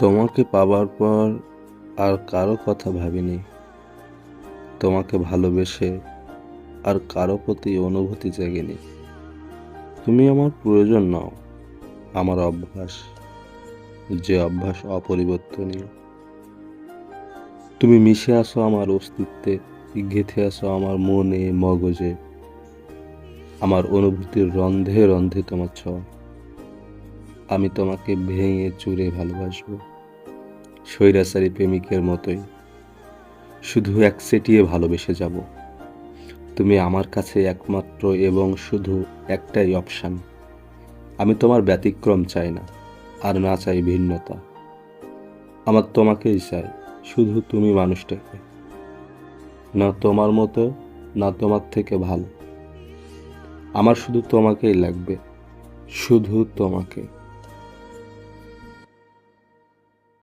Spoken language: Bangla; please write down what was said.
তোমাকে পাবার পর আর কারো কথা ভাবিনি। তোমাকে ভালোবেসে আর কারো প্রতি অনুভূতি জেগেনি। তুমি আমার প্রয়োজন নও, আমার অভ্যাস, যে অভ্যাস অপরিবর্তনীয়। তুমি মিশে আসো আমার অস্তিত্বে, গেঁথে আসো আমার মনে মগজে, আমার অনুভূতির রন্ধে রন্ধে তোমার ছোঁয়া। আমি তোমাকে ভেঙে চুরে ভালোবাসবো, স্বৈরাচারী প্রেমিকের মতোই, শুধু একচেটিয়ে ভালোবেসে যাব। তুমি আমার কাছে একমাত্র এবং শুধু একটাই অপশান। আমি তোমার ব্যতিক্রম চাই না, আর না চাই ভিন্নতা। আমার তোমাকেই চাই, শুধু তুমি মানুষটাকে, না তোমার মতো, না তোমার থেকে ভালো। আমার শুধু তোমাকেই লাগবে, শুধু তোমাকে।